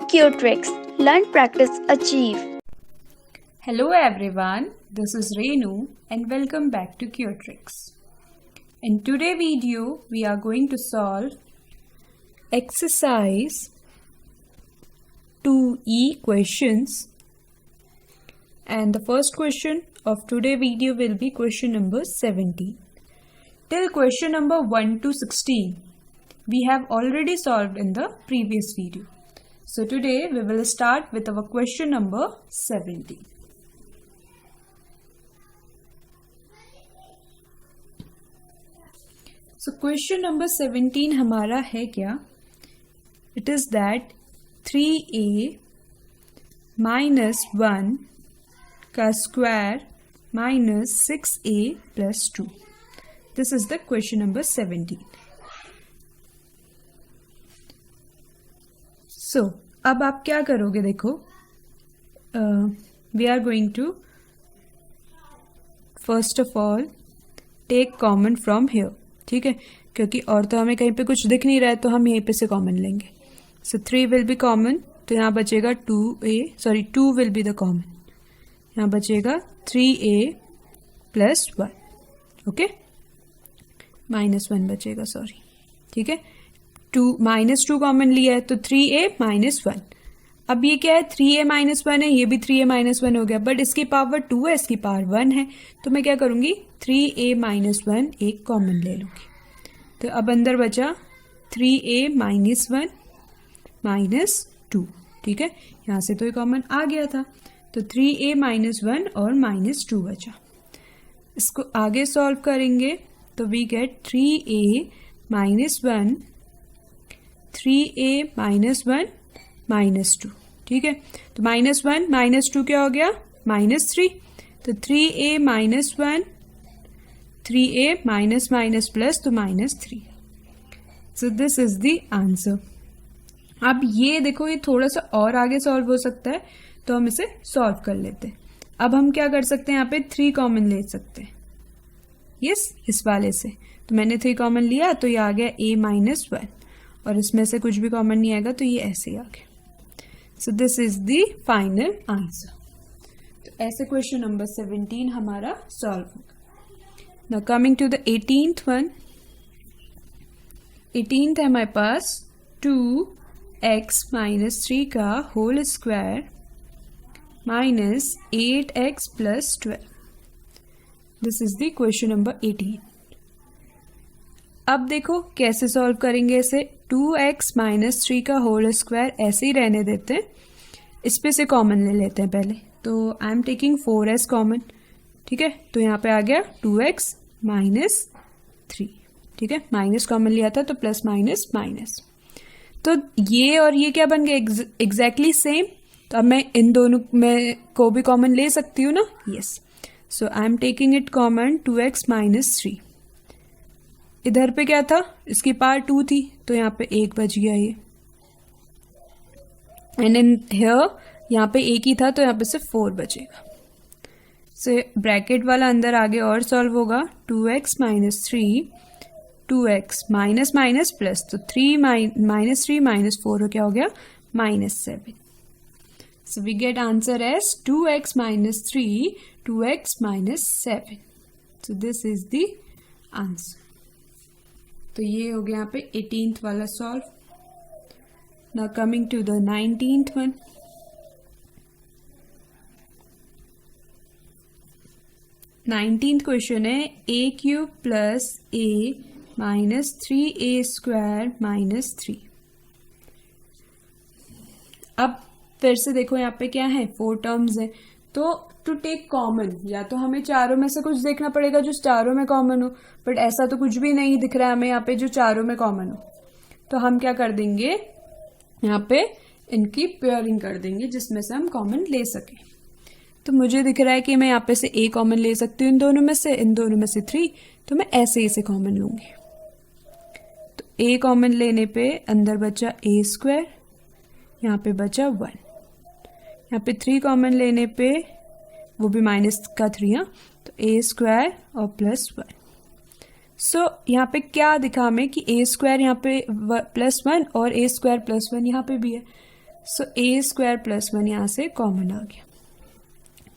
Q-Tricks. Learn, practice, achieve. Hello everyone, this is Renu and welcome back to Q-Tricks. In today's video, we are going to solve exercise 2E questions. And the first question of today's video will be question number 17. Till question number 1 to 16, we have already solved in the previous video. So today we will start with our question number 17. So question number 17 हमारा है क्या? It is that 3a minus 1 का square minus 6a plus 2. This is the question number 17. So, अब आप क्या करोगे देखो, we are going to first of all take common from here. ठीक है, क्योंकि और तो हमें कहीं पे कुछ दिख नहीं रहा है तो हम यहीं पे से कॉमन लेंगे. So 3 will be common, तो यहाँ बचेगा 2 will be the common. यहाँ बचेगा 3a plus 1. ओके, -1 बचेगा, सॉरी. ठीक है, -2 कॉमन लिया है तो 3a minus 1. अब ये क्या है, 3a minus 1 है, ये भी 3a minus 1 हो गया, बट इसकी पावर 2 है, इसकी पावर 1 है, तो मैं क्या करूँगी, 3a minus 1 एक कॉमन ले लूँगी. तो अब अंदर बचा 3a minus 1 minus 2. ठीक है, यहाँ से तो ये कॉमन आ गया था, तो 3a minus 1 और -2 बचा. इसको आगे सॉल्व करेंगे तो we get 3a minus 1 3a minus 1 minus 2. ठीक है, तो -1 -2 क्या हो गया, -3. तो 3a minus 1 3a minus minus plus तो -3. So this is the answer. अब ये देखो, ये थोड़ा सा और आगे सॉल्व हो सकता है, तो हम इसे सॉल्व कर लेते हैं. अब हम क्या कर सकते हैं, यहाँ पे 3 कॉमन ले सकते हैं. यस, इस वाले से तो मैंने 3 कॉमन लिया, तो ये आ गया a minus 1, और इसमें से कुछ भी कॉमन नहीं आएगा तो ये ऐसे ही आ गया. So this is the final answer. तो ऐसे क्वेश्चन नंबर 17 हमारा सॉल्व होगा. Now coming to the 18th one. 18th है हमारे पास 2x minus 3 का whole square minus 8x plus 12. This is the question number 18. अब देखो कैसे सॉल्व करेंगे इसे. 2x minus 3 का होल स्क्वायर ऐसे ही रहने देते हैं, इस पे से कॉमन ले लेते हैं पहले. तो I am taking 4s common. ठीक है, तो यहाँ पे आ गया 2x minus 3. ठीक है, माइनस कॉमन लिया था तो प्लस माइनस माइनस, तो ये और ये क्या बन गया, एग्जैक्टली सेम. तो अब मैं इन दोनों में को भी कॉमन ले सकती हूँ ना. Yes, so I am taking it common 2x minus 3. इधर पे क्या था, इसकी पावर 2 थी, तो यहाँ पे 1 बच गया ये. एंड इन हियर यहाँ पे 1 ही था, तो यहाँ पे सिर्फ 4 बचेगा. सो ब्रैकेट वाला अंदर आगे और सॉल्व होगा. 2x minus 3 2x minus minus plus, तो 3 minus 4 हो क्या हो गया, -7. So we get answer as 2x minus 3 2x minus 7. So this is the answer. तो ये हो गया यहाँ पे 18th वाला solve. Now coming to the 19th one. 19th question है a³ plus a minus 3a square minus 3. अब फिर से देखो यहाँ पे क्या है, 4 टर्म्स है, तो टू टेक कॉमन या तो हमें चारों में से कुछ देखना पड़ेगा जो चारों में कॉमन हो, बट ऐसा तो कुछ भी नहीं दिख रहा है हमें यहाँ पे जो चारों में कॉमन हो. तो हम क्या कर देंगे, यहाँ पे इनकी पेयरिंग कर देंगे जिसमें से हम कॉमन ले सके. तो मुझे दिख रहा है कि मैं यहाँ पे से a कॉमन ले सकती हूँ इन दोनों में से 3, तो मैं ऐसे ही से कॉमन लूंगी. तो a कॉमन लेने पे अंदर बचा a², यहाँ पे बचा 1. यहाँ पे 3 कॉमन लेने पे वो भी माइनस का 3, हाँ, तो a² और +1. सो यहाँ पे क्या दिखा हमें कि a² यहाँ पे +1 और a² +1 यहाँ पे भी है. सो ए स्क्वायर प्लस 1 यहाँ से कॉमन आ गया।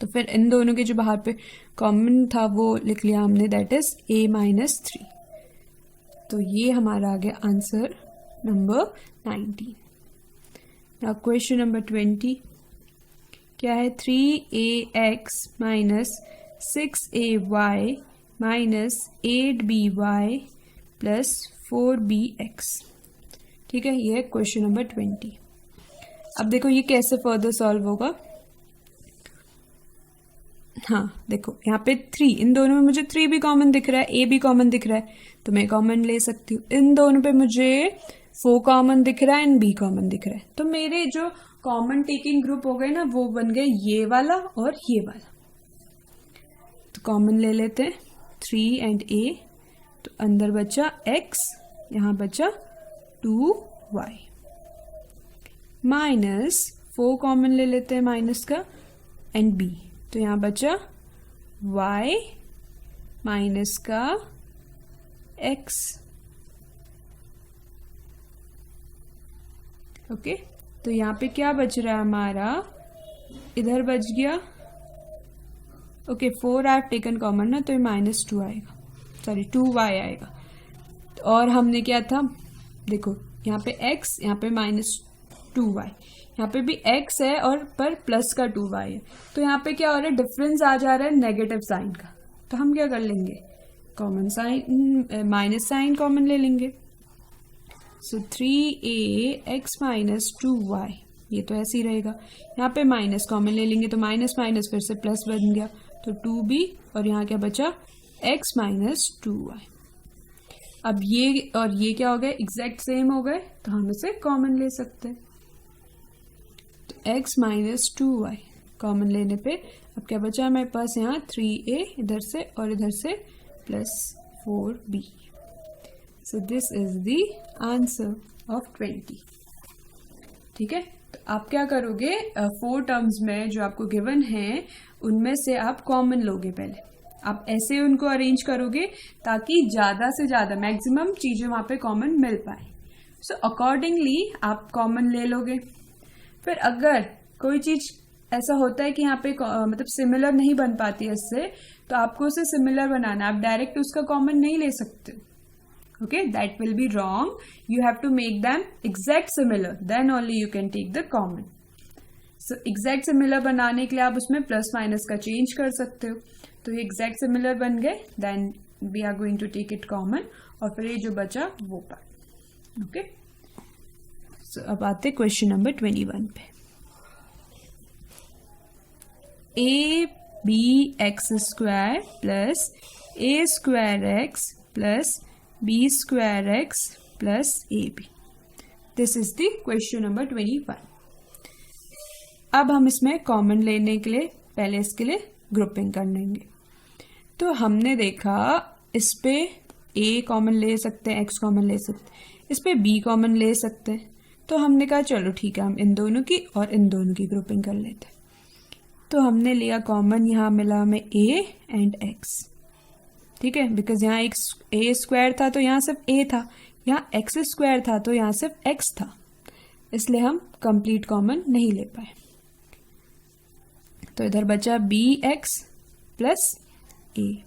तो फिर इन दोनों के जो बाहर पे कॉमन था वो लिख लिया हमने, दैट इज a माइनस 3। तो ये हमारा आ गया answer number 19। Now question number 20 क्या है, 3ax minus 6ay minus 8by plus 4bx। ठीक है, ये है क्वेश्चन नंबर 20। अब देखो ये कैसे फर्दर सॉल्व होगा। हाँ देखो यहाँ पे 3, इन दोनों में मुझे 3 भी कॉमन दिख रहा है, a भी कॉमन दिख रहा है, तो मैं कॉमन ले सकती हूँ। इन दोनों पे मुझे 4 कॉमन दिख रहा है एंड b कॉमन दिख रहा है, तो मेरे जो कॉमन टेकिंग ग्रुप हो गए ना वो बन गए ये वाला और ये वाला। तो कॉमन ले लेते हैं 3 एंड a, तो अंदर बचा x, यहाँ बचा 2y माइनस 4 कॉमन ले लेते हैं माइनस का एंड b, तो यहाँ बचा y माइनस का x। ओके, तो यहाँ पे क्या बच रहा है हमारा, इधर बच गया okay 4 I have taken common ना, तो ये माइनस 2 आएगा, सॉरी 2y आएगा। और हमने क्या था, देखो यहाँ पे x, यहाँ पे माइनस 2y, यहाँ पे भी x है और पर प्लस का 2y है, तो यहाँ पे क्या हो रहा है, डिफरेंस आ जा रहा है नेगेटिव साइन का। तो हम क्या कर लेंगे, common sine minus sine common ले लेंगे। सो 3ax माइनस 2y, ये तो ऐसे ही रहेगा। यहाँ पे माइनस कॉमन ले लेंगे तो माइनस माइनस फिर से प्लस बन गया, तो 2b, और यहाँ क्या बचा x माइनस 2y। अब ये और ये क्या हो गए, एग्जैक्ट सेम हो गए, तो हम इसे कॉमन ले सकते हैं। तो x माइनस 2y कॉमन लेने पे अब क्या बचा हमारे पास, यहाँ 3a इधर से और इधर से plus 4b। So this is the answer of 20। ठीक है, तो आप क्या करोगे, 4 टर्म्स में जो आपको गिवन है उनमें से आप कॉमन लोगे। पहले आप ऐसे उनको अरेंज करोगे ताकि ज्यादा से ज्यादा मैक्सिमम चीजें वहां पे कॉमन मिल पाए। सो अकॉर्डिंगली आप कॉमन ले लोगे। फिर अगर कोई चीज ऐसा होता है कि यहाँ पे मतलब सिमिलर नहीं बन पाती है इससे, तो आपको उसे सिमिलर बनाना, आप डायरेक्ट उसका कॉमन नहीं ले सकते। Okay, that will be wrong, you have to make them exact similar, then only you can take the common. So exact similar बनाने के लिए आप उसमें प्लस माइनस का चेंज कर सकते हो। तो ये एग्जैक्ट सिमिलर बन गए, then we are going to take it common, और फिर ये जो बचा वो पार्ट। ओके, सो अब आते क्वेश्चन नंबर 21 पे। A b x square plus a square x plus b square x plus a b, this is the question number 21। अब हम इसमें कॉमन लेने के लिए पहले इसके लिए ग्रुपिंग कर लेंगे। तो हमने देखा इस पे a कॉमन ले सकते हैं, x कॉमन ले सकते हैं, इस पे b कॉमन ले सकते हैं। तो हमने कहा चलो ठीक है, हम इन दोनों की और इन दोनों की ग्रुपिंग कर लेते हैं। तो हमने लिया कॉमन, यहाँ मिला हमें a एंड x। ठीक है, बिकॉज यहाँ एक a स्क्वायर था तो यहाँ सिर्फ a था, यहाँ x स्क्वायर था तो यहाँ सिर्फ x था, इसलिए हम कंप्लीट कॉमन नहीं ले पाए। तो इधर बचा बी एक्स प्लस ए।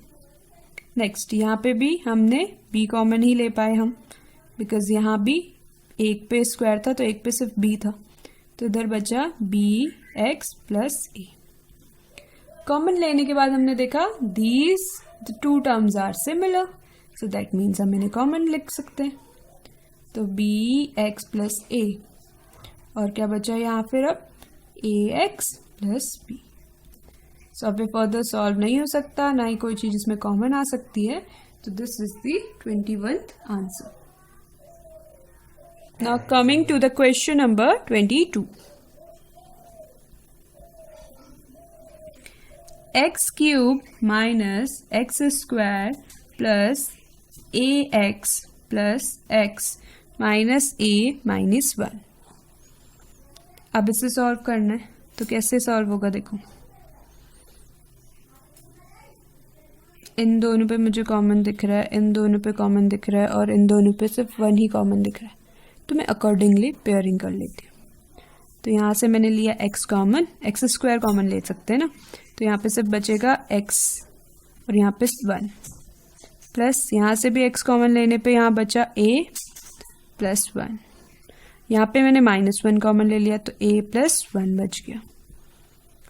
नेक्स्ट यहाँ पे भी हमने b कॉमन ही ले पाए हम, बिकॉज यहाँ भी एक पे स्क्वायर था तो एक पे सिर्फ b था, तो इधर बचा b x plus a. Common लेने के बाद हमने देखा these the two terms are similar, so that means हम इन्हें कॉमन लिख सकते हैं। तो बी एक्स प्लस ए, और क्या बचा यहाँ फिर अब ए एक्स प्लस बी। सो अब फर्दर सॉल्व नहीं हो सकता, ना ही कोई चीज इसमें कॉमन आ सकती है, तो this is the 21th answer. Now coming to the question number 22। X cube minus x square plus a x plus x minus a minus 1। अब इसे सॉल्व करना है, तो कैसे सॉल्व होगा, देखो इन दोनों पे मुझे कॉमन दिख रहा है, इन दोनों पे कॉमन दिख रहा है, और इन दोनों पे सिर्फ 1 ही कॉमन दिख रहा है, तो मैं अकॉर्डिंगली पेयरिंग कर लेती हूँ। तो यहाँ से मैंने लिया x common, x square common ले सकते हैं ना, तो यहाँ पे सिर्फ बचेगा x और यहाँ पे 1 प्लस यहाँ से भी x कॉमन लेने पे यहाँ बचा a प्लस 1। यहाँ पे मैंने -1 कॉमन ले लिया तो a प्लस 1 बच गया।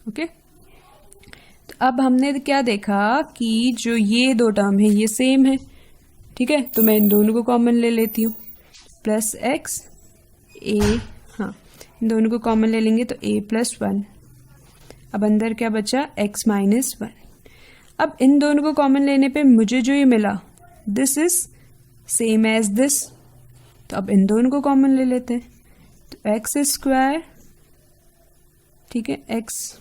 ओके, तो अब हमने क्या देखा कि जो ये दो टर्म है ये सेम है, ठीक है, तो मैं इन दोनों को कॉमन ले लेती हूँ, प्लस x a, हाँ इन दोनों को कॉमन ले लेंगे तो a प्लस 1। अब अंदर क्या बचा x माइनस 1। अब इन दोनों को कॉमन लेने पे मुझे जो ये मिला this is same as this, तो अब इन दोनों को कॉमन ले लेते हैं, तो एक्स स्क्वायर, ठीक है, एक्स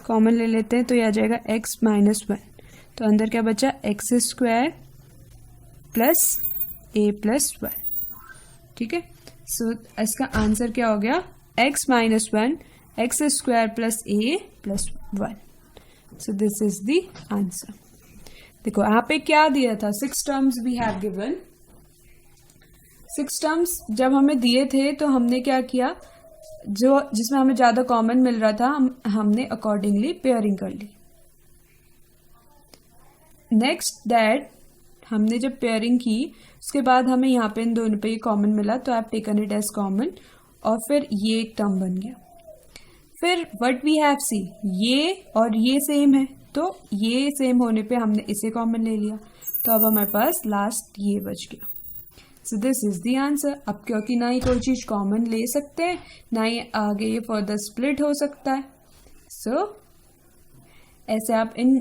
कॉमन ले लेते हैं तो ये आ जाएगा एक्स माइनस 1, तो अंदर क्या बचा x square plus a plus 1, ठीक है। सो इसका आंसर क्या हो गया, x minus 1 x square plus a plus 1। So this is the answer. देखो यहाँ पे क्या दिया था, 6 terms we have given. 6 terms जब हमें दिए थे तो हमने क्या किया, जो जिसमें हमें ज्यादा कॉमन मिल रहा था हमने अकॉर्डिंगली पेयरिंग कर ली। नेक्स्ट दैट हमने जब पेयरिंग की उसके बाद हमें यहाँ पे इन दोनों पे ये कॉमन मिला तो I have taken it as common और फिर ये एक टर्म बन गया। फिर व्हाट वी हैव सी, ये और ये सेम है तो ये सेम होने पे हमने इसे कॉमन ले लिया, तो अब हमारे पास लास्ट ये बच गया। So this is the answer. अब क्योंकि ना ही कोई चीज कॉमन ले सकते हैं ना ही आगे ये फर्दर स्प्लिट हो सकता है, सो ऐसे आप इन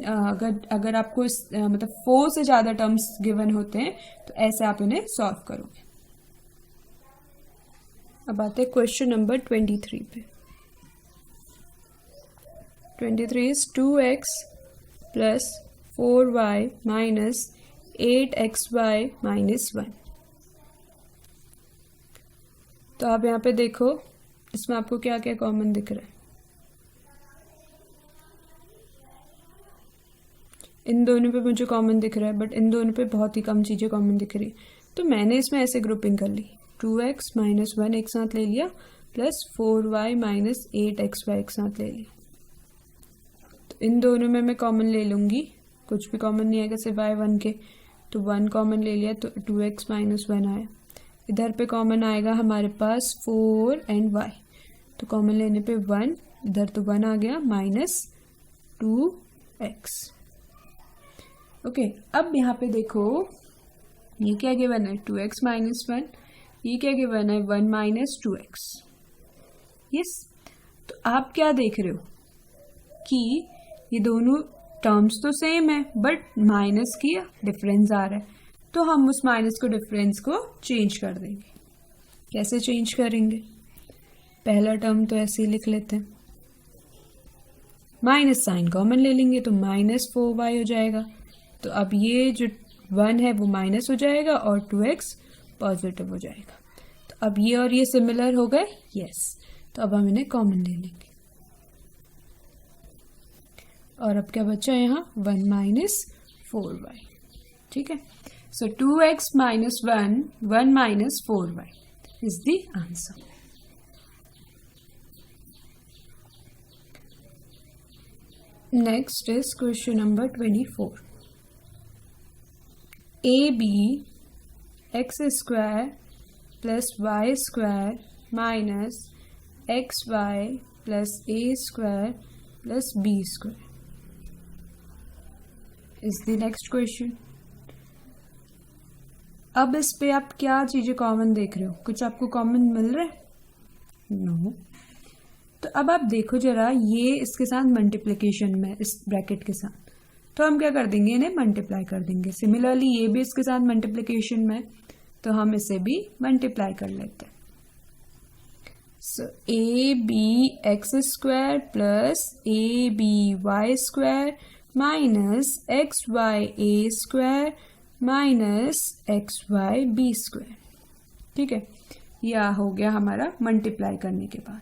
अगर आपको मतलब 4 से ज्यादा टर्म्स गिवन होते हैं तो ऐसे आप इन्हें सॉल्व करोगे। अब आते हैं क्वेश्चन नंबर 23 पे। 23 is 2x plus 4y minus 8xy minus 1। तो आप यहाँ पे देखो इसमें आपको क्या क्या कॉमन दिख रहा है। इन दोनों पे मुझे कॉमन दिख रहा है बट इन दोनों पे बहुत ही कम चीजें कॉमन दिख रही है, तो मैंने इसमें ऐसे ग्रुपिंग कर ली, 2x माइनस 1 एक साथ ले लिया प्लस 4y माइनस 8xy एक साथ ले लिया। तो इन दोनों में मैं कॉमन ले लूंगी, कुछ भी कॉमन नहीं आएगा सिवाय 1 के, तो 1 कॉमन ले लिया तो 2x माइनस 1 आया। इधर पे कॉमन आएगा हमारे पास 4 एंड y, तो कॉमन लेने पे 1, इधर तो 1 आ गया माइनस 2x। ओके, अब यहाँ पे देखो ये क्या गिवन है, 2x माइनस 1, ये क्या गिवन है 1 माइनस 2x। यस, तो आप क्या देख रहे हो कि ये दोनों टर्म्स तो सेम है बट माइनस की डिफरेंस आ रहा है, तो हम उस माइनस को डिफरेंस को चेंज कर देंगे। कैसे चेंज करेंगे, पहला टर्म तो ऐसे ही लिख लेते हैं, माइनस साइन कॉमन ले लेंगे तो माइनस 4y हो जाएगा, तो अब ये जो 1 है वो माइनस हो जाएगा और 2x पॉजिटिव हो जाएगा। तो अब ये और ये सिमिलर हो गए, यस, तो अब हम इन्हें कॉमन ले लेंगे और अब क्या बचा यहाँ 1 माइनस 4y, ठीक है। सो 2x minus 1 minus 4y is the answer. Next is question number 24। AB x square plus y square minus xy plus a square plus b square is the next question. अब इस पे आप क्या चीजें common देख रहे हो, कुछ आपको कॉमन मिल रहा है? नो। तो अब आप देखो जरा, ये इसके साथ मल्टीप्लिकेशन में इस ब्रैकेट के साथ, तो हम क्या कर देंगे, इन्हें मल्टीप्लाई कर देंगे। सिमिलरली ये भी इसके साथ मल्टीप्लिकेशन में, तो हम इसे भी मल्टीप्लाई कर लेते हैं। So a b x square plus a b y square minus x y a square minus x y b square, ठीक है। यह हो गया हमारा मल्टीप्लाई करने के बाद।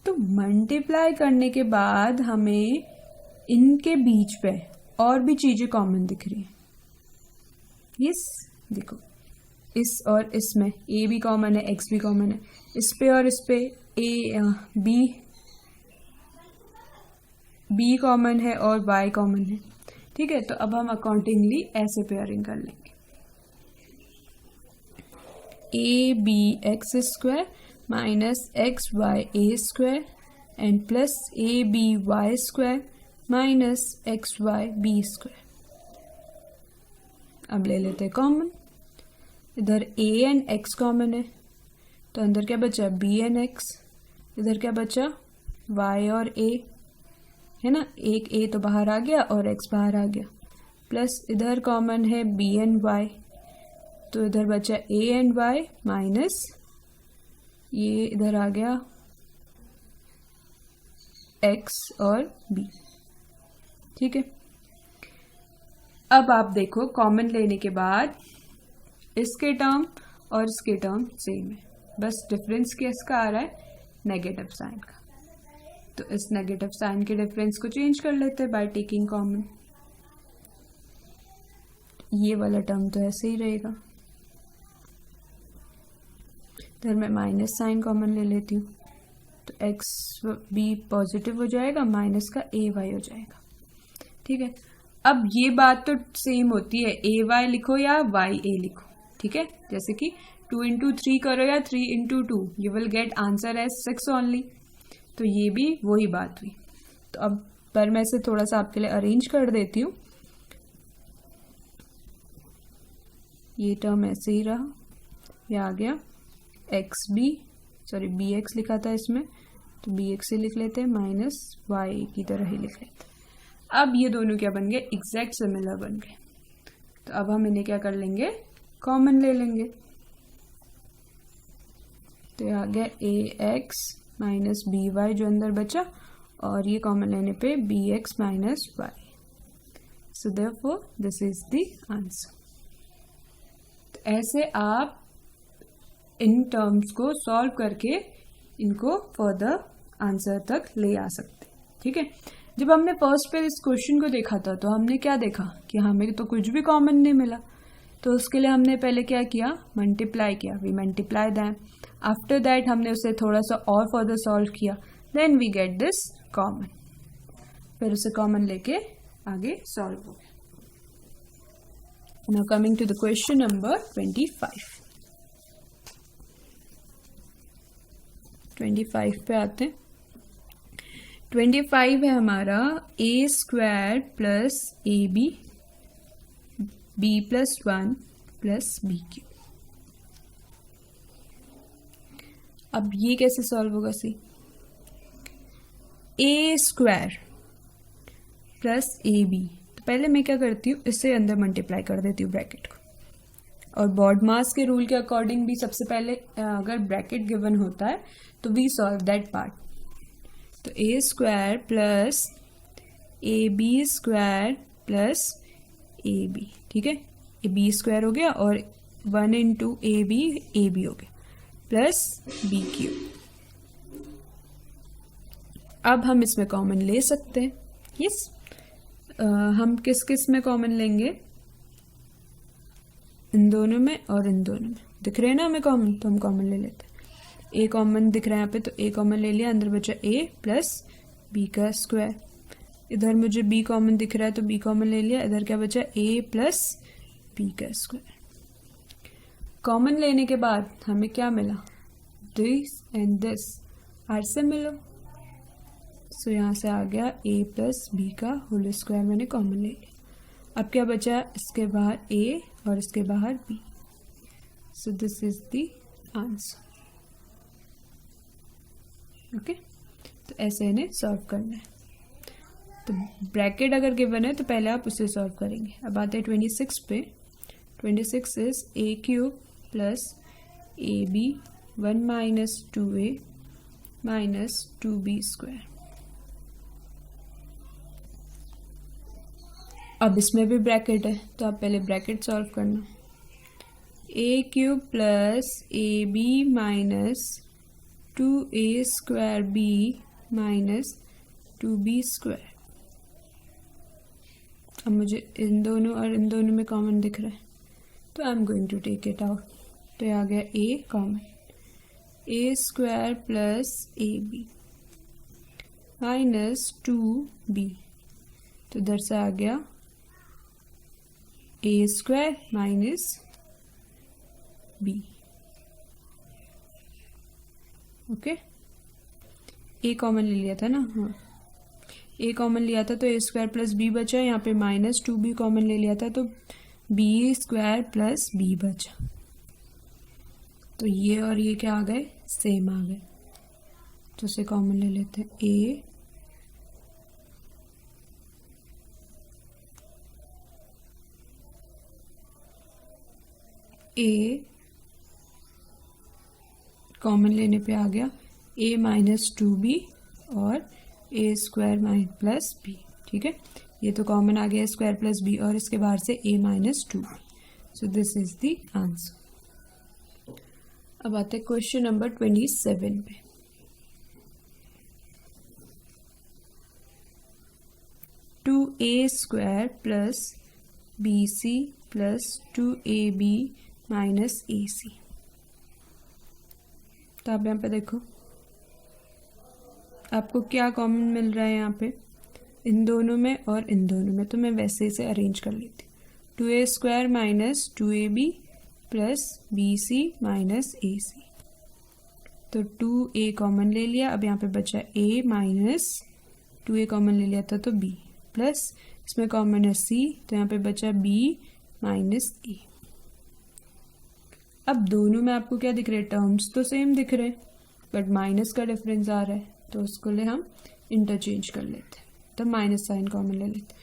तो मल्टीप्लाई करने के बाद हमें इनके बीच पे और भी चीजें कॉमन दिख रही हैं। यस, देखो इस और इसमें ए भी कॉमन है, एक्स भी कॉमन है, इस पे और इस पे बी कॉमन है और वाई कॉमन है, ठीक है। तो अब हम अकॉर्डिंगली ऐसे पेयरिंग कर लेंगे, a b x square minus x y a square and plus a b y square minus x y b square. अब ले लेते हैं कॉमन, इधर ए एंड एक्स कॉमन है तो अंदर क्या बचा बी एंड एक्स, इधर क्या बचा वाई और ए, है ना, एक ए तो बाहर आ गया और एक्स बाहर आ गया, प्लस इधर कॉमन है बी एंड वाई तो इधर बचा ए एंड वाई माइनस ये इधर आ गया एक्स और बी, ठीक है। अब आप देखो कॉमन लेने के बाद इसके टर्म और इसके टर्म सेम है, बस डिफरेंस किसका आ रहा है नेगेटिव साइन का। तो इस नेगेटिव साइन के डिफरेंस को चेंज कर लेते हैं बाय टेकिंग कॉमन। ये वाला टर्म तो ऐसे ही रहेगा, इधर मैं माइनस साइन कॉमन ले लेती हूँ तो एक्स बी पॉजिटिव हो जाएगा, माइनस का ए वाई हो जाएगा, ठीक है। अब ये बात तो सेम होती है, ए वाई लिखो या वाई ए लिखो, ठीक है। जैसे कि 2 into 3 करो या 3 into 2, you will get answer as 6 only. तो ये भी वही बात हुई। तो अब पर मैं इसे थोड़ा सा आपके लिए अरेंज कर देती हूँ, ये टर्म ऐसे ही रहा, ये आ गया x b, sorry b x लिखा था इसमें तो बी एक्स ही लिख लेते हैं, माइनस वाई की तरह ही लिख लेते हैं। अब ये दोनों क्या बन गए एग्जैक्ट सिमिलर बन गए, तो अब हम इन्हें क्या कर लेंगे कॉमन ले लेंगे। तो ये आ गया a x minus b y जो अंदर बचा, और ये कॉमन लेने पे b x minus y, so therefore this is the answer. तो ऐसे आप इन टर्म्स को सॉल्व करके इनको फर्दर आंसर तक ले आ सकते, ठीक है। जब हमने फर्स्ट पे इस क्वेश्चन को देखा था तो हमने क्या देखा कि हमें तो कुछ भी कॉमन नहीं मिला, तो उसके लिए हमने पहले क्या किया मल्टीप्लाई किया, we multiply them. After that हमने उसे थोड़ा सा और फर्दर सॉल्व किया, then we get this common, फिर उसे कॉमन लेके आगे सॉल्व हो गया। Now coming to the question number 25 पे आते हैं। 25 है हमारा a square plus a b b plus 1 plus b q. अब ये कैसे सॉल्व होगा see, a square plus a b, तो पहले मैं क्या करती हूँ इससे अंदर मल्टीप्लाई कर देती हूँ ब्रैकेट को, और बॉड मास के रूल के अकॉर्डिंग भी सबसे पहले अगर ब्रैकेट गिवन होता है तो वी सॉल्व दैट पार्ट। तो a square plus a b square plus a b, ठीक है, ए बी स्क्वायर हो गया और 1 into ए बी हो गया प्लस बी क्यू। अब हम इसमें कॉमन ले सकते हैं, यस। हम किस किस में कॉमन लेंगे, इन दोनों में और इन दोनों में, दिख रहे हैं ना हमें कॉमन, तो हम कॉमन ले लेते हैं। ए कॉमन दिख रहा है यहाँ पे, तो ए कॉमन ले लिया, अंदर बचा ए प्लस बी का स्क्वायर। इधर मुझे बी कॉमन दिख रहा है तो बी कॉमन ले लिया, इधर क्या बचा ए प्लस बी का स्क्वायर। कॉमन लेने के बाद हमें क्या मिला, this and this are similar, so यहाँ से आ गया ए प्लस बी का होल स्क्वायर मैंने कॉमन ले लिया। अब क्या बचा, इसके बाहर ए और इसके बाहर b, so this is the answer, okay. तो ऐसे इन्हें सॉल्व करना है। तो ब्रैकेट अगर गिवन है तो पहले आप उसे सॉल्व करेंगे। अब आते हैं 26 पे। 26 is a cube plus a b 1 minus 2a minus 2b square. अब इसमें भी ब्रैकेट है तो आप पहले ब्रैकेट सॉल्व करना। A cube plus a b minus 2a square b minus 2b square. अब मुझे इन दोनों और इन दोनों में कॉमन दिख रहा है तो I am going to take it out. तो ये आ गया a common, a square plus a b minus 2b, तो इधर से आ गया a square minus b. Okay, a common ले लिया था ना, हाँ ए कॉमन लिया था तो ए स्क्वायर प्लस बी बचा, यहाँ पे माइनस 2b कॉमन ले लिया था तो बी स्क्वायर प्लस बी बचा। तो ये और ये क्या आ गए, सेम आ गए, तो उसे कॉमन ले लेते हैं। ए कॉमन लेने पे आ गया a माइनस 2b और ए स्क्वायर माइनस प्लस बी। ठीक है, ये तो कॉमन आ गया स्क्वायर प्लस बी और इसके बाहर से a minus 2b। So this is the answer. अब आते हैं क्वेश्चन नंबर 27 पे। Two a square plus b c plus 2ab minus a c. तो आप यहाँ पे देखो आपको क्या कॉमन मिल रहा है यहाँ पे, इन दोनों में और इन दोनों में, तो मैं वैसे इसे अरेंज कर लेती हूँ। 2a square minus 2ab plus b c minus a c, तो 2a कॉमन ले लिया, अब यहाँ पे बचा a माइनस 2a कॉमन ले लिया था तो b प्लस इसमें कॉमन है c, तो यहाँ पे बचा b माइनस a। अब दोनों में आपको क्या दिख रहे हैं, टर्म्स तो सेम दिख रहे हैं बट माइनस का डिफरेंस आ रहा है, तो उसको ले हम इंटरचेंज कर लेते हैं, तो माइनस साइन कॉमन ले लेते हैं।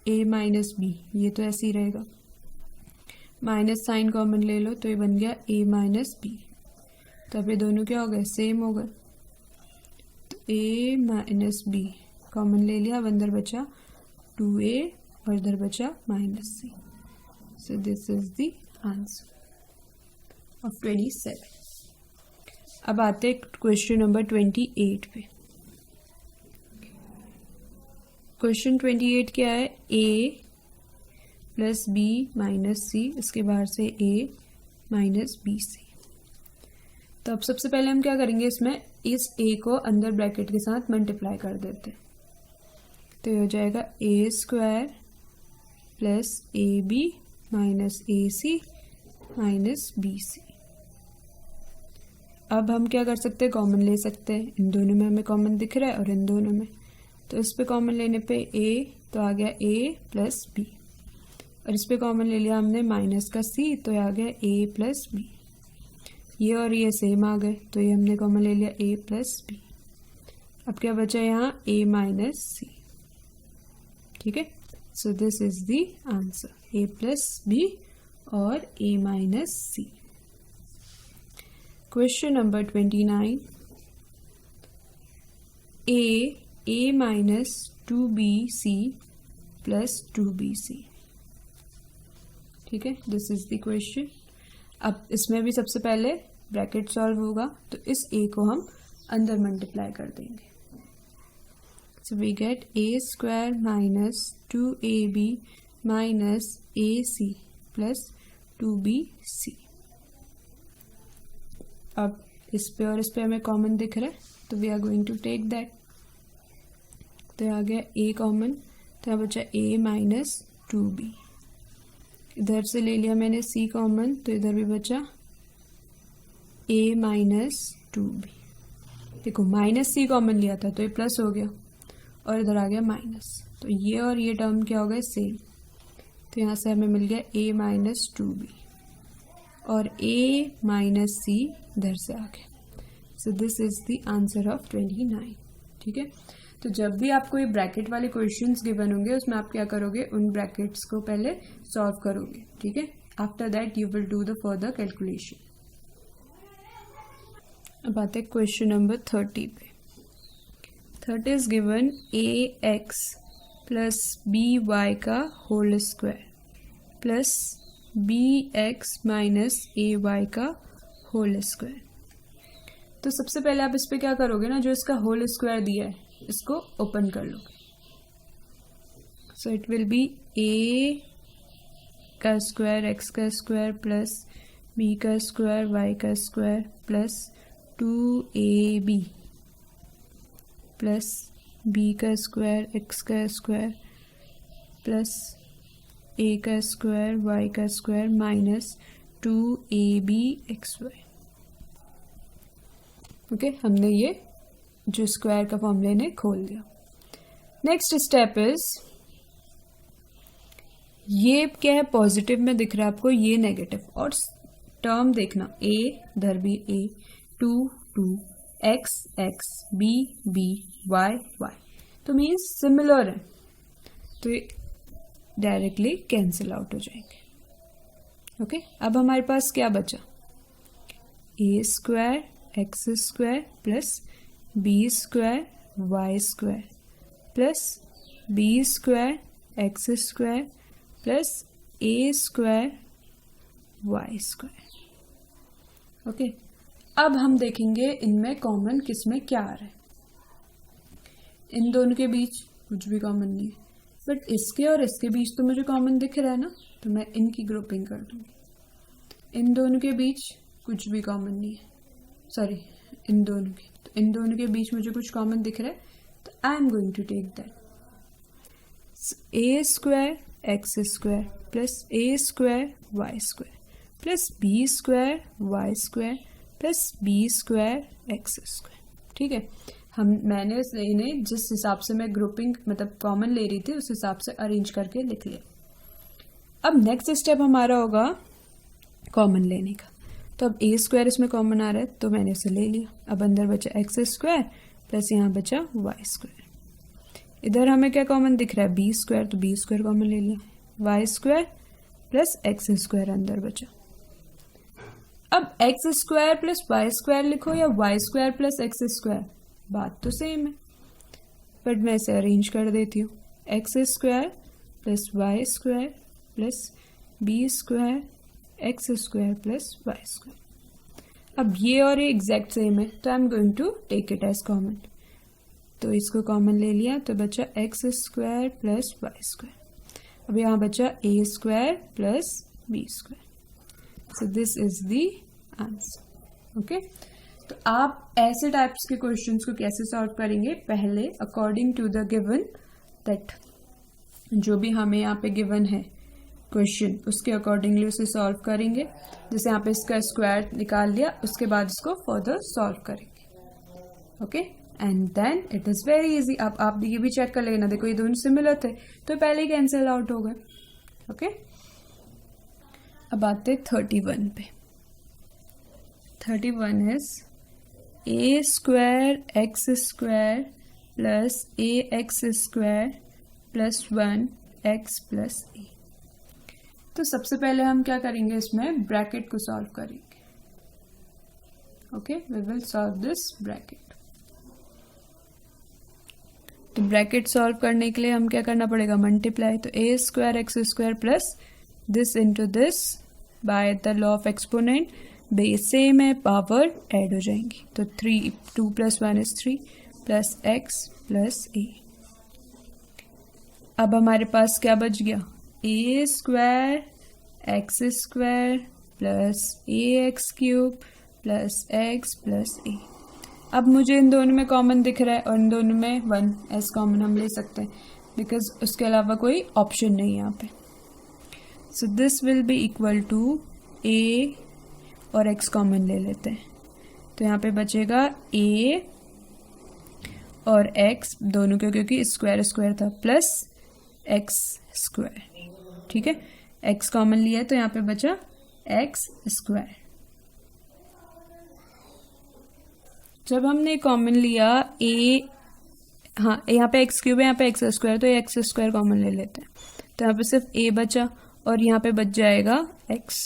2a माइनस बी, ये तो ऐसे ही रहेगा, माइनस साइन कॉमन ले लो तो ये बन गया a माइनस बी, तो अब ये दोनों क्या हो गए, सेम हो गए, तो a माइनस बी कॉमन ले लिया, अब अंदर बचा 2a और इधर बचा minus c। So this is the answer of 27. अब आते हैं क्वेश्चन नंबर 28 पे। क्वेश्चन 28 क्या है, a प्लस बी माइनस सी, इसके बाहर से a माइनस बी सी। तो अब सबसे पहले हम क्या करेंगे, इसमें इस a को अंदर ब्रैकेट के साथ मल्टीप्लाई कर देते हैं, तो ये हो जाएगा a square plus a b minus a c minus b c. अब हम क्या कर सकते हैं, कॉमन ले सकते हैं, इन दोनों में हमें कॉमन दिख रहा है और इन दोनों में, तो इस पे कॉमन लेने पे a तो आ गया a प्लस बी, और इस पे कॉमन ले लिया हमने माइनस का c, तो आ गया a प्लस बी। ये और ये सेम आ गए, तो ये हमने कॉमन ले लिया a प्लस बी। अब क्या बचा यहाँ, a माइनस सी। ठीक है, so this is the answer, a plus b और a minus c. Question number 29, a minus 2bc plus 2bc। ठीक है, दिस इज द क्वेश्चन। अब इसमें भी सबसे पहले ब्रैकेट सॉल्व होगा, तो इस a को हम अंदर मल्टीप्लाई कर देंगे, so we get a square minus 2ab minus ac plus 2bc। अब इस पे और इस पे हमें कॉमन दिख रहा है, तो we are going to take that, तो आ गया a कॉमन, तो यहाँ बचा a माइनस 2b, इधर से ले लिया मैंने c कॉमन, तो इधर भी बचा a माइनस 2b। देखो माइनस c कॉमन लिया था तो ये प्लस हो गया और इधर आ गया माइनस, तो ये और ये टर्म क्या हो गए, सेम, तो यहाँ से हमें मिल गया a माइनस 2b और a माइनस c इधर से आ गया। So this is the answer of 29। ठीक है, तो जब भी आपको ये ब्रैकेट वाले क्वेश्चंस गिवन होंगे उसमें आप क्या करोगे, उन ब्रैकेट्स को पहले सॉल्व करोगे। ठीक है, after that you will do the further calculation. अब आते हैं क्वेश्चन नंबर 30 पे। 30 is given ax plus by का whole square plus bx minus ay का होल स्क्वायर। तो सबसे पहले आप इस पे क्या करोगे ना, जो इसका होल स्क्वायर दिया है इसको ओपन कर लोगे, so it will be a का स्क्वायर x का स्क्वायर प्लस बी का स्क्वायर वाई का square plus 2ab plus b का स्क्वायर एक्स का स्क्वायर प्लस ए का स्क्वायर वाई का square minus 2ab xy। Okay, हमने ये जो स्क्वायर का फॉर्मूले ने खोल दिया। नेक्स्ट स्टेप इज, ये क्या है, पॉजिटिव में दिख रहा है आपको, ये नेगेटिव, और टर्म देखना, a धर भी a, 2 2, x x, b b, y y, तो मीन्स सिमिलर है, तो ये डायरेक्टली कैंसिल आउट हो जाएंगे। ओके, अब हमारे पास क्या बचा, a square x square plus b square y square plus b square x square plus a square y square. Okay, अब हम देखेंगे इनमें कॉमन किसमें क्या आ रहा है। इन दोनों के बीच कुछ भी कॉमन नहीं है, बट इसके और इसके बीच तो मुझे कॉमन दिख रहा है ना, तो मैं इनकी ग्रुपिंग कर दूंगी। इन दोनों के बीच कुछ भी कॉमन नहीं है, सॉरी इन दोनों के, तो इन दोनों के बीच मुझे कुछ कॉमन दिख रहा है, तो I am going to take that a square x square plus a square y square plus b square y square plus b square x square. ठीक है, मैंने इन्हें जिस हिसाब से मैं ग्रुपिंग मतलब कॉमन ले रही थी उस हिसाब से अरेंज करके लिख लिया। अब नेक्स्ट स्टेप हमारा होगा कॉमन लेने का, तो अब ए स्क्वायर इसमें कॉमन आ रहा है तो मैंने इसे ले लिया। अब अंदर बचा एक्स स्क्वायर प्लस यहाँ बचा वाई स्क्वायर। इधर हमें क्या कॉमन दिख रहा है, बी स्क्वायर, तो बी स्क्वायर कॉमन ले लिया। Y square plus x square अंदर बचा। अब x square plus y square लिखो या y square plus x square, बात तो सेम है, बट मैं इसे अरेंज कर देती हूँ। X square plus y square plus b square x square plus y square. अब ये और ये एग्जैक्ट सेम है, तो I am going to take it as common, तो इसको कॉमन ले लिया, तो बचा x square plus y square. अब यहाँ बचा a square plus b square. So this is the answer. Okay, तो आप ऐसे टाइप्स के क्वेश्चंस को कैसे सॉल्व करेंगे, पहले according to the given that, जो भी हमें यहाँ पे गिवन है क्वेश्चन उसके अकॉर्डिंगली उसे सॉल्व करेंगे। जैसे यहाँ पे इसका स्क्वायर निकाल लिया, उसके बाद इसको फर्दर सॉल्व करेंगे। Okay, and then it is very easy. आप ये भी चेक कर लेना, देखो ये दोनों सिमिलर थे तो पहले ही कैंसिल आउट हो गए। ओके, अब आते 31 पे। 31 is a square x square plus a x square plus 1 x plus a. तो सबसे पहले हम क्या करेंगे, इसमें ब्रैकेट को सॉल्व करेंगे। Okay, we will solve this bracket. तो ब्रैकेट सॉल्व करने के लिए हम क्या करना पड़ेगा, मल्टीप्लाई। तो a square x square plus this into this by the law of exponent, base same है, पावर ऐड हो जाएंगी। तो 2 + 1 is 3 plus x plus a. अब हमारे पास क्या बच गया, a square x square plus a x cube plus x plus a. अब मुझे इन दोनों में कॉमन दिख रहा है और इन दोनों में 1 एज कॉमन हम ले सकते हैं, बिकॉज उसके अलावा कोई ऑप्शन नहीं है यहाँ पे। So this will be equal to a और एक्स कॉमन ले लेते हैं, तो यहाँ पे बचेगा ए और एक्स दोनों के, क्योंकि स्क्वायर स्क्वायर था, प्लस एक्स स्क्वायर। ठीक है, एक्स कॉमन लिया है तो यहाँ पे बचा एक्स स्क्वायर। जब हमने कॉमन लिया ए, हाँ यहाँ पे एक्स क्यूब है, यहाँ पे एक्स स्क्वायर, तो एक्स स्क्वायर कॉमन ले लेते हैं, तो यहाँ पे सिर्फ ए बचा और यहाँ पे बच जाएगा एक्स।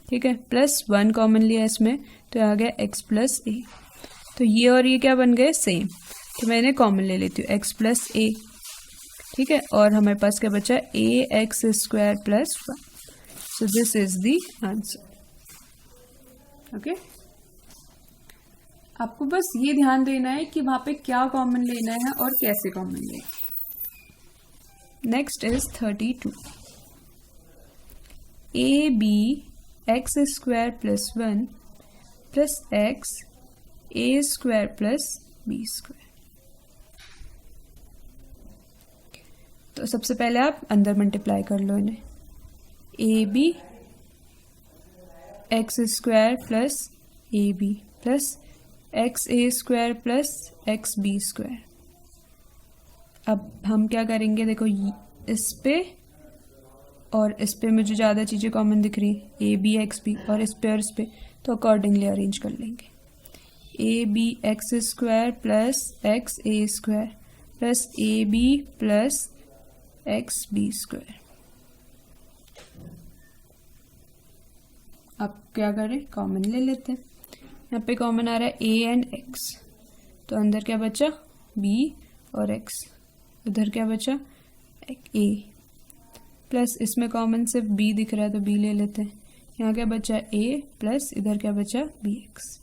ठीक है, प्लस 1 कॉमन लिया इसमें, तो आ गया एक्स प्लस ए। तो ये और ये क्या बन गए, सेम, तो मैंने कॉमन ले लेती हूँ एक्स प्लस ए। ठीक है, और हमारे पास क्या बचा, a x square plus 1। So this is the answer. Okay, आपको बस ये ध्यान देना है कि वहां पे क्या कॉमन लेना है और कैसे कॉमन लेना है। Next is 32। A b x square plus 1 plus x a square plus b square. तो सबसे पहले आप अंदर मल्टीप्लाई कर लो इन्हें, a b x square plus a b plus x a square plus x b square. अब हम क्या करेंगे, देखो इस पे और इस पे मुझे ज़्यादा चीज़ें कॉमन दिख रही, ए बी एक्स बी, और इस पे, तो अकॉर्डिंगली अरेंज कर लेंगे। A b x square plus x a square plus a b plus x b square. अब क्या करें, कॉमन ले लेते हैं। यहाँ पे कॉमन आ रहा है ए एंड एक्स, तो अंदर क्या बचा, बी और एक्स, उधर क्या बचा, ए, प्लस इसमें कॉमन सिर्फ बी दिख रहा है तो बी ले लेते हैं। यहाँ क्या बचा, ए प्लस इधर क्या बचा, b x.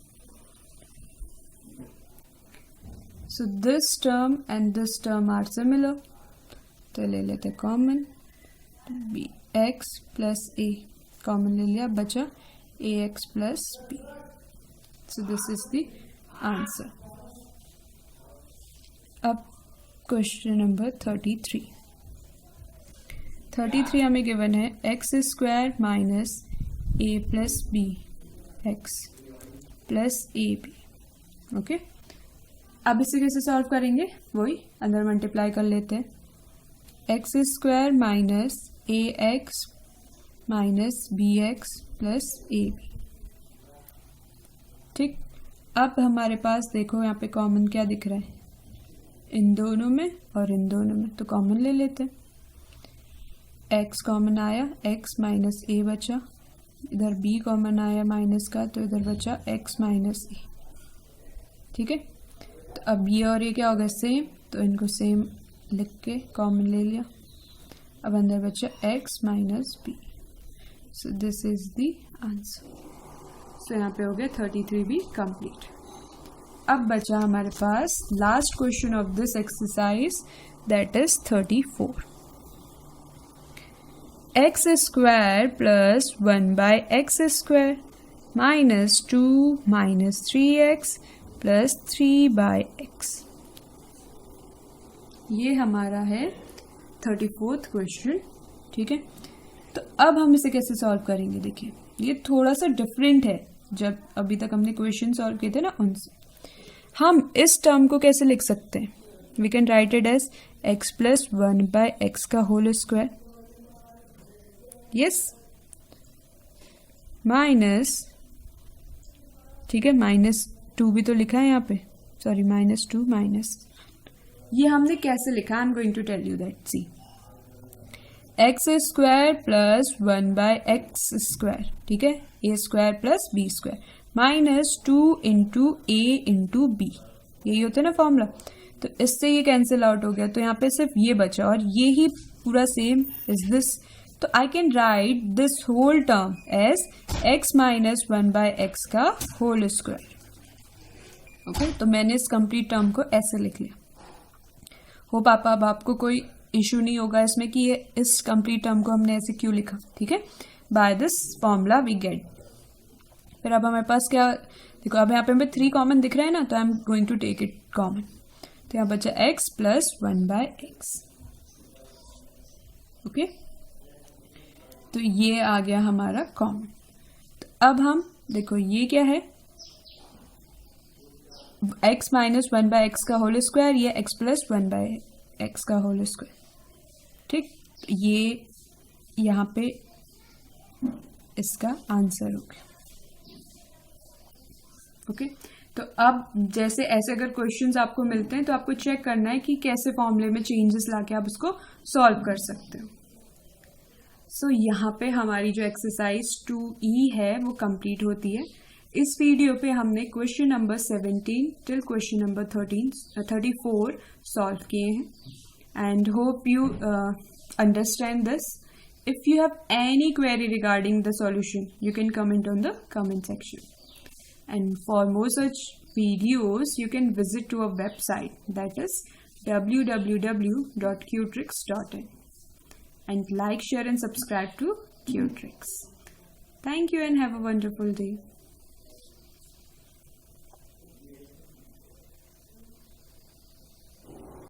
So this term and this term are similar, तो ले लेते हैं common, b x plus a common ले लिया, बचा a x plus b. So this is the answer. अब क्वेश्चन नंबर 33 हमें गिवन है x square minus a plus b x plus a b. Okay, अब इसे कैसे सॉल्व करेंगे, वही अंदर मल्टीप्लाई कर लेते हैं, x square minus a x minus b x plus a b. ठीक, अब हमारे पास देखो यहाँ पे कॉमन क्या दिख रहा है, इन दोनों में और इन दोनों में, तो कॉमन ले लेते हैं। x कॉमन आया, x माइनस ए बचा, इधर b कॉमन आया माइनस का, तो इधर बचा x माइनस ए। ठीक है, तो अब ये और ये क्या होगा, सेम, तो इनको सेम लिख के कॉमन ले लिया। अब अंदर बचा x minus b. So this is the answer. So यहाँ पे हो गया 33 भी कंप्लीट। अब बचा हमारे पास last question of this exercise, that is 34। X square plus 1 by x square minus 2 minus 3x plus 3 by x. ये हमारा है 34th क्वेश्चन। ठीक है, तो अब हम इसे कैसे सॉल्व करेंगे, देखिए ये थोड़ा सा डिफरेंट है जब अभी तक हमने क्वेश्चन सॉल्व किए थे ना उनसे। हम इस टर्म को कैसे लिख सकते हैं, we can write it as x plus 1 by x का होल स्क्वायर, यस, माइनस, ठीक है, -2 भी तो लिखा है यहाँ पे, सॉरी -2 माइनस, ये हमने कैसे लिखा, I am going to tell you that. See, x square plus 1 by x square, ठीक है, a square plus b square minus 2 into a into b, यही होता है ना फॉर्मूला। तो इससे ये कैंसिल आउट हो गया, तो यहाँ पे सिर्फ ये बचा और ये ही पूरा सेम इज दिस। तो I can write this whole term as x minus 1 by x का होल स्क्वायर। ओके, तो मैंने इस कंप्लीट टर्म को ऐसे लिख लिया। होप अब आपको कोई इशू नहीं होगा इसमें कि ये इस कंप्लीट टर्म को हमने ऐसे क्यों लिखा। ठीक है, by this formula we get. फिर अब हमारे पास क्या, देखो अब यहाँ पे हमें 3 कॉमन दिख रहा है ना, तो I am going to take it common. तो यहाँ बचा x plus 1 by x. Okay, तो ये आ गया हमारा कॉमन। तो अब हम देखो ये क्या है, x माइनस 1 बाय एक्स का होल स्क्वायर, ये x प्लस 1 बाय एक्स का होल स्क्वायर। ठीक, ये यहाँ पे इसका आंसर हो गया। ओके, तो अब जैसे ऐसे अगर क्वेश्चंस आपको मिलते हैं तो आपको चेक करना है कि कैसे फॉर्मूले में चेंजेस लाके आप उसको सॉल्व कर सकते हो। सो यहाँ पे हमारी जो एक्सरसाइज 2E है वो कंप्लीट होती है। इस वीडियो पे हमने question number 17 till question number 34 solve किए हैं and hope you understand this. If you have any query regarding the solution you can comment on the comment section, and for more such videos you can visit to our website, that is www.qtricks.in, and like, share and subscribe to cute tricks. Thank you and have a wonderful day.